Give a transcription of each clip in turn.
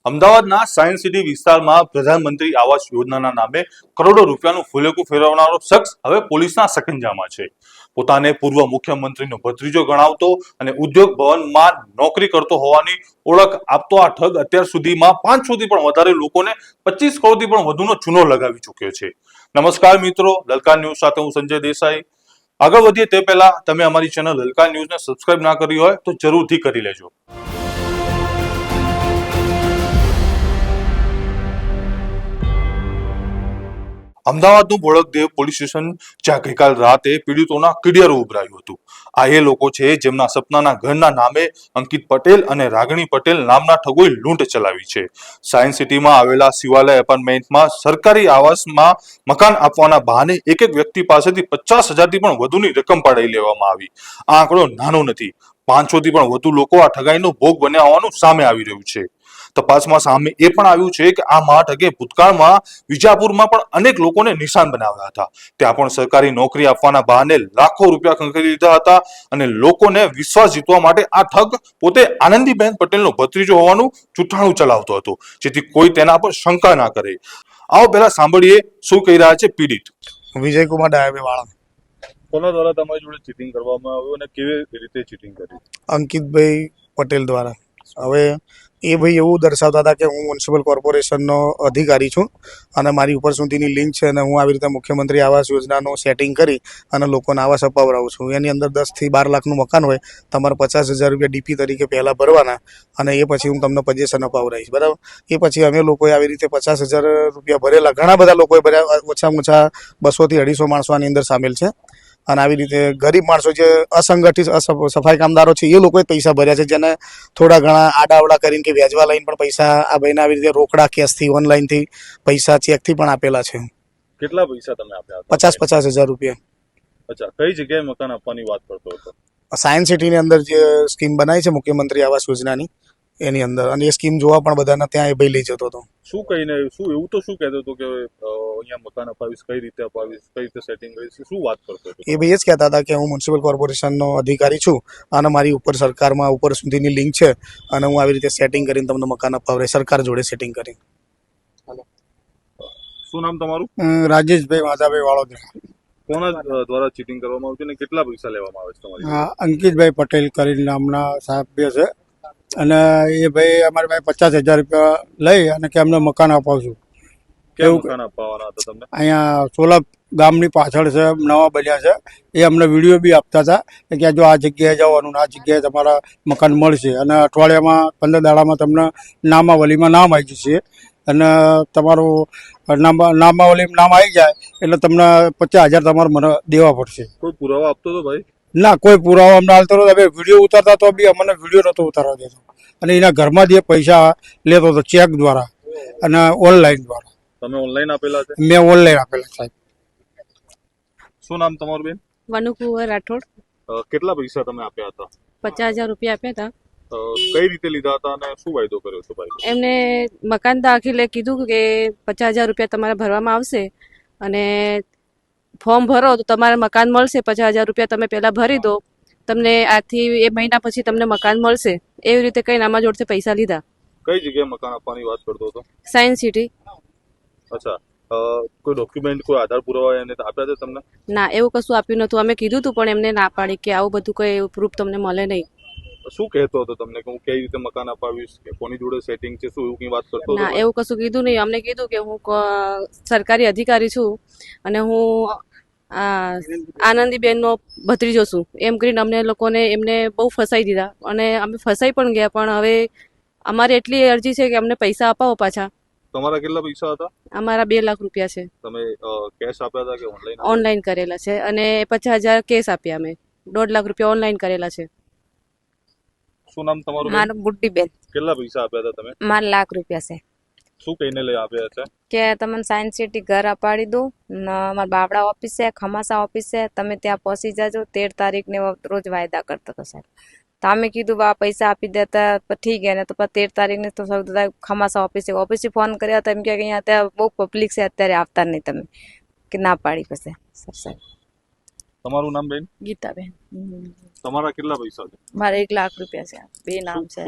અમદાવાદના science city વિસ્તારમાં પ્રધાનમંત્રી આવાસ યોજનાના નામે કરોડો રૂપિયાનું ફુલેકું ફેરવનારો શખ્સ હવે પોલીસના સકંજામાં છે. પોતાને પૂર્વ મુખ્યમંત્રીનો ભત્રીજો ગણાવતો અને ઉદ્યોગ ભવનમાં નોકરી કરતો હોવાની ઓળખ આપતો આ ઠગ અત્યાર સુધીમાં 500 થી પણ વધારે લોકોને 25 કરોડથી પણ વધુનો ચૂનો લગાવી ચૂક્યો છે. નમસ્કાર મિત્રો, લલકાર ન્યૂઝ સાથે હું સંજય દેસાઈ. આગળ વધીએ તે પહેલા તમે અમારી ચેનલ લલકાર ન્યૂઝને સબસ્ક્રાઇબ ના કરી હોય તો જરૂરથી કરી લેજો. અમદાવાદનું બોળકદેવ પોલીસ સ્ટેશન જ્યાં ગઈકાલ રાતે પીડિતોના કિડિયારું ઉભરાયું હતું. આ એ લોકો છે જેમના સપનાના ઘરના નામે અંકિત પટેલ અને રાગણી પટેલ નામના ઠગોએ લૂંટ ચલાવી છે. સાયન્સ સિટીમાં આવેલા શિવાલય એપાર્ટમેન્ટમાં સરકારી આવાસમાં મકાન આપવાના બહાને એક વ્યક્તિ પાસેથી 50,000 થી પણ વધુની રકમ પડાવી લેવામાં આવી. આ આંકડો નાનો નથી. 500 થી પણ વધુ લોકો આ ઠગાઈનો ભોગ બન્યા હોવાનું સામે આવી રહ્યું છે. તપાસમાં સામે એ પણ આવ્યું છે કે આ મહાઠગે ભૂતકાળમાં વિજાપુરમાં પણ અનેક લોકોને નિશાન બનાવ્યા હતા. ત્યાં પણ સરકારી નોકરી આપવાના બહાને લાખો રૂપિયા ખંખેરી લીધા હતા અને લોકોને વિશ્વાસ જીતવા માટે આ ઠગ પોતે આનંદીબેન પટેલનો ભત્રીજો હોવાનું જૂઠાણું ચલાવતો હતો, જેથી કોઈ તેના પર શંકા ના કરે. આવો પહેલા સાંભળીએ શું કહી રહ્યા છે પીડિત. વિજયકુમાર ડાયાબે વાળા. કોના દ્વારા તમારી જોડે ચીટિંગ કરવામાં આવ્યું અને કેવી રીતે ચીટિંગ કરી? અંકિતભાઈ પટેલ દ્વારા. હવે એ ભાઈ એવું દર્શાવતા હતા કે હું મ્યુનિસિપલ કોર્પોરેશનનો અધિકારી છું અને મારી ઉપર સુધીની લિંક છે અને હું આવી રીતે મુખ્યમંત્રી આવાસ યોજનાનું સેટિંગ કરી અને લોકોને આવાસ અપાવડાવું છું. એની અંદર 10 થી 12 લાખનું મકાન હોય, તમારે 50,000 રૂપિયા ડીપી તરીકે પહેલાં ભરવાના અને એ પછી હું તમને પોઝેશન અપાવડાવીશ, બરાબર. એ પછી અમે લોકોએ આવી રીતે 50,000 રૂપિયા ભરેલા, ઘણા બધા લોકોએ ભર્યા, ઓછામાં ઓછા 200 થી 250 માણસો આની અંદર સામેલ છે. અને આવી રીતે ગરીબ માણસો જે અસંગઠિત સફાઈ કામદારો છે એ લોકોએ પૈસા ભર્યા છે, જેને થોડા ઘણા આડાવડા કરીને કે વ્યાજવા લઈને પણ પૈસા આ ભાઈને આવી રીતે રોકડા કેશથી, ઓનલાઈનથી પૈસા, ચેકથી પણ આપેલા છે. કેટલા પૈસા તમે આપ્યા? 50,000 રૂપિયા. અચ્છા, કઈ જગ્યાએ મકાન આપવાની વાત કરતો હતો? સાયન્સ સિટીની અંદર જે સ્કીમ બનાવી છે મુખ્યમંત્રી આવાસ યોજનાની, એની અંદર. અને એ સ્કીમ જોવા પણ બધાને ત્યાં એ ભાઈ લઈ જતો હતો. શું કહીને શું એવું તો શું કહેતો હતો કે અહીંયા મકાન અપાવીશ, કઈ રીતે અપાવીશ, કઈ રીતે સેટિંગ કરીશ, શું વાત કરતો હતો? એ ભાઈ એ જ કહેતા હતા કે હું મ્યુનિસિપલ કોર્પોરેશનનો અધિકારી છું અને મારી ઉપર સરકારમાં ઉપર સુધીની લિંક છે અને હું આવી રીતે સેટિંગ કરીને તમને મકાન અપાવડે, સરકાર જોડે સેટિંગ કરી. શું નામ તમારું? રાજેશભાઈ માધાભાઈ વાળોદરા. કોના દ્વારા ચીટિંગ કરવામાં આવતી અને કેટલા પૈસા લેવામાં આવે છે તમારી? હા, અંકિતભાઈ પટેલ કરીને નામના સભ્ય છે અને એ ભાઈ અમારી પાસે 50,000 રૂપિયા લઈ અને કે અમને મકાન અપાવશું. કેવું મકાન અપાવવાના હતા તમને? અહીંયા સોલા ગામની પાછળ છે, નવા બન્યા છે. એ અમને વિડીયો બી આપતા હતા કે જો આ જગ્યાએ જવાનું, આ જગ્યાએ તમારા મકાન મળશે અને અઠવાડિયામાં 15 દાડામાં તમને નામાવલીમાં નામ આવી જશે અને તમારું નામાવલીમાં નામ આવી જાય એટલે તમને 50,000 તમારે મને દેવા પડશે. કોઈ પુરાવા આપતો હતો ભાઈ? ના, કોઈ પુરાવો અમને હાલતો નતો. હવે વિડીયો ઉતારતા તો બી અમને વિડીયો નતો ઉતારવા દેતો અને એના ઘરમાં જે પૈસા લેતો હતો ચેક દ્વારા અને ઓનલાઈન દ્વારા. તમે ઓનલાઈન આપેલા છે? મેં ઓનલાઈન આપેલા સાહેબ. શું નામ તમારું બેન? વનુકુંવર રાઠોડ. કેટલા પૈસા તમે આપ્યા હતા? 50,000 રૂપિયા આપ્યા હતા. કઈ રીતે લીધા હતા અને શું વાયદો કર્યો હતો ભાઈ? એમને મકાન દાખલે કીધું કે 50,000 રૂપિયા તમારે ભરવામાં આવશે અને ફોર્મ ભરો તો તમારે મકાન મળશે. 50,000 રૂપિયા તમે પહેલા ભરી દો, તમને આથી એ મહિના પછી તમને મકાન મળશે. એવી રીતે કઈ આમાં જોડે પૈસા લીધા. કઈ જગ્યાએ મકાન આપવાની વાત કરતો હતો? Science city. અચ્છા, કોઈ ડોક્યુમેન્ટ, કોઈ આધાર પુરાવા એને આપ્યા છે તમને? ના, એવું કશું આપ્યું નતું. અમે કીધું હતું પણ એમને ના પાડી કે આવું બધું કોઈ પ્રૂફ તમને મળે નહીં. શું કહેતો હતો તમને કે હું કઈ રીતે મકાન અપાવીશ, કે કોની જોડે સેટિંગ છે, શું એવું કઈ વાત કરતો હતો? ના, એવું કશું કીધું નહીં. અમને કીધું કે હું સરકારી અધિકારી છું અને હું આનંદીબેનનો ભત્રીજો છું એમ કરીને અમને લોકોને એમને બહુ ફસાઈ દીધા અને અમે ફસાઈ પણ ગયા. પણ હવે અમારી એટલી અરજી છે કે અમને પૈસા અપાવો પાછા. તમારા કેટલા પૈસા હતા? અમારા 2 લાખ રૂપિયા છે. તમે કેશ આપ્યા હતા કે ઓનલાઈન? ઓનલાઈન કરેલા છે અને 50,000 કેશ આપ્યા. અમે 1.5 લાખ રૂપિયા ઓનલાઈન કરેલા છે. શું નામ તમારું? મારું ગુડ્ડીબેન. કેટલા પૈસા આપ્યા હતા તમે? મારે 1 લાખ રૂપિયા છે. શું કહીને લઈ આપ્યા છે? કે તમને સાયન્સ સિટી ઘર અપાડી દઉં ને મારા બાવડા ઓફિસ છે, ખમાસા ઓફિસ છે, તમે ત્યાં પહોંચી જાજો. 13 તારીખને રોજ વાયદા કરતા હતા સાહેબ. તો અમે કીધું બા પૈસા આપી દેતા ઠીક હે ને. તો 13 તારીખને તો સૌથી ખમાસા ઓફિસથી ફોન કર્યા હતા એમ કે અહીંયા ત્યાં બહુ પબ્લિક છે, અત્યારે આવતા નહીં તમે, કે ના પાડી પછી. તમારું નામ બેન? ગીતાબેન. તમારા કેટલા પૈસા છે? મારે 1 લાખ રૂપિયા છે, 2 નામ છે.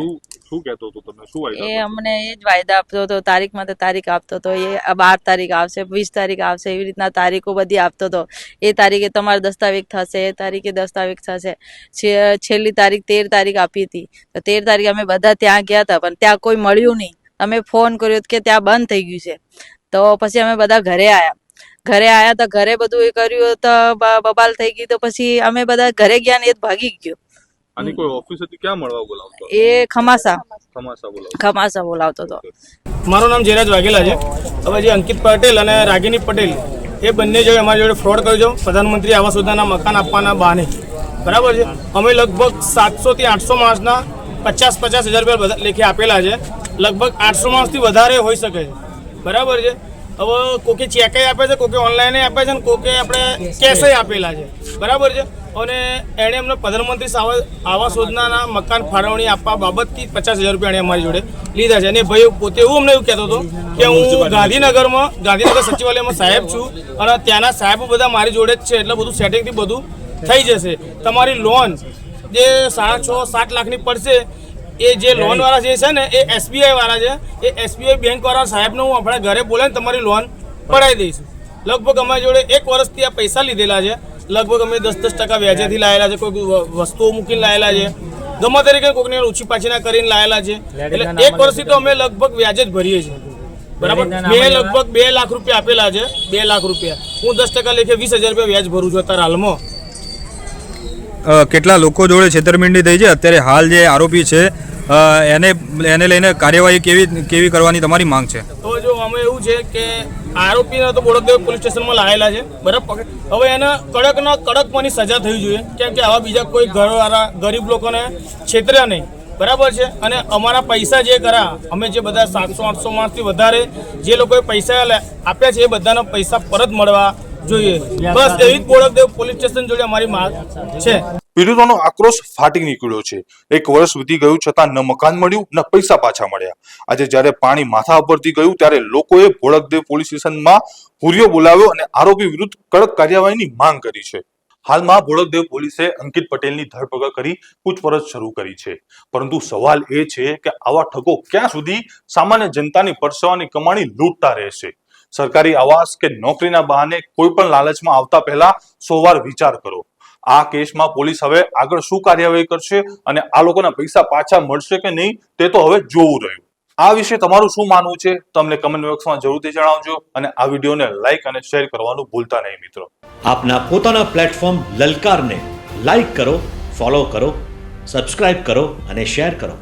શું કહેતો હતો તમે? શું એ વાયદા અમને એ જ વાયદા આપતો હતો, તારીખમાં તો તારીખ આપતો હતો, એ 12 તારીખ આવશે, 20 તારીખ આવશે, એવી રીતના તારીખો બધી આપતો હતો. એ તારીખે તમારે દસ્તાવેજ થશે, એ તારીખે દસ્તાવેજ થશે. છેલ્લી તારીખ 13 તારીખ આપી હતી, તો 13 તારીખે અમે બધા ત્યાં ગયા હતા, પણ ત્યાં કોઈ મળ્યું નહીં. અમે ફોન કર્યો કે ત્યાં બંધ થઈ ગયું છે. તો પછી અમે બધા ઘરે આવ્યા તો ઘરે બધું એ કર્યું તો બબાલ થઈ ગઈ. તો પછી અમે બધા ઘરે ગયા ને એ જ ભાગી ગયો. આની કોઈ ઓફિસ હતી, ક્યાં મળવા બોલાવતો? એ ખમાસા બોલાવતો હતો. મારું નામ જયરાજ વાઘેલા છે. હવે જે અંકિત પટેલ અને રાગિની પટેલ એ બંને જોડે અમારી જોડે ફ્રોડ કર્યો છે પ્રધાનમંત્રી આવાસ યોજનાના મકાન આપવાના બહાને. બરાબર છે. અમે લગભગ 700 થી 800 માણસના 50,000 રૂપિયા લેખે આપેલા છે. લગભગ 800 માણસથી વધારે હોઈ શકે છે. બરાબર છે. હવે કોકે ચેક આપે છે, કોકે ઓનલાઈન આપે છે, ને કોકે આપણે કેશ આપેલા છે. બરાબર છે. અને એણે અમને પ્રધાનમંત્રી આવાસ યોજનાના મકાન ફાળવણી આપવા બાબતથી 50,000 રૂપિયા એણે અમારી જોડે લીધા છે. અને ભાઈ પોતે અમને એવું કહેતો હતો કે હું ગાંધીનગર સચિવાલયમાં સાહેબ છું અને ત્યાંના સાહેબો બધા મારી જોડે જ છે, એટલે બધું સેટિંગથી બધું થઈ જશે. તમારી લોન જે 6.5-7 લાખની પડશે, એ જે લોન વાળા જે છે ને એ SBI વાળા છે. એ SBI બેંક વાળા સાહેબને હું આપણા ઘરે બોલાવીને તમારી લોન પડાવી દઈશું. લગભગ અમારી જોડે 1 વર્ષથી આ પૈસા લીધેલા છે. લગભગ અમે 10% વ્યાજેથી લાયેલા છે, કોઈ વસ્તુઓ મૂકીને લાયેલા છે, ગમે તરીકે કોઈકને ઓછી પાછીના કરીને લાયેલા છે. એટલે 1 વર્ષથી તો અમે લગભગ વ્યાજ જ ભરીએ છીએ. બરાબર. મેં લગભગ 2 લાખ રૂપિયા આપેલા છે. 2 લાખ રૂપિયા હું 10% લેખે 20,000 રૂપિયા વ્યાજ ભરું છું અત્યારે હાલમાં. કેટલા લોકો જોડે છેતરપિંડી થઈ છે? અત્યારે હાલ જે આરોપી છે એને લઈને કાર્યવાહી કેવી કરવાની તમારી માંગ છે? તો જો અમે એવું છે કે આરોપીને તો બોડકદેવ પોલીસ સ્ટેશનમાં લાયેલા છે. બરાબર. હવે એને કડકમાંની સજા થવી જોઈએ, કેમ કે આવા બીજા કોઈ ઘરવાળા ગરીબ લોકોને છેતર્યા નહીં. બરાબર છે. અને અમારા પૈસા જે કરા અમે જે બધા 700-800 માણસથી વધારે જે લોકોએ પૈસા આપ્યા છે, એ બધાના પૈસા પરત મળવા જોઈએ. બસ એવી જ બોડકદેવ પોલીસ સ્ટેશન જોડે અમારી માંગ છે. પીડિતોનો આક્રોશ ફાટી નીકળ્યો છે. 1 વર્ષ વીતી ગયું છતાં ન મકાન મળ્યું, ન પૈસા પાછા મળ્યા. આજે જ્યારે પાણી માથા ઉપરથી ગયું ત્યારે લોકોએ બોડકદેવ પોલીસ સ્ટેશનમાં હુરિયો બોલાવ્યો અને આરોપી વિરુદ્ધ કડક કાર્યવાહીની માંગ કરી છે. હાલમાં બોડકદેવ પોલીસે અંકિત પટેલની ધરપકડ કરી પૂછપરછ શરૂ કરી છે. પરંતુ સવાલ એ છે કે આવા ઠગો ક્યાં સુધી સામાન્ય જનતાની પરસેવાની કમાણી લૂંટતા રહેશે? સરકારી આવાસ કે નોકરીના બહાને કોઈ પણ લાલચમાં આવતા પહેલા 100 વાર વિચાર કરો. આ કેસમાં પોલીસ હવે આગળ શું કાર્યવાહી કરશે અને આ લોકોના પૈસા પાછા મળશે કે નહીં તે તો હવે જોવું રહ્યું. આ વિશે તમારું શું માનવું છે તમને કમેન્ટ બોક્સમાં જરૂરથી જણાવજો અને આ વિડીયોને લાઈક અને શેર કરવાનું ભૂલતા નહીં મિત્રો. આપના પોતાના પ્લેટફોર્મ લલકારને લાઈક કરો, ફોલો કરો, સબસ્ક્રાઇબ કરો અને શેર કરો.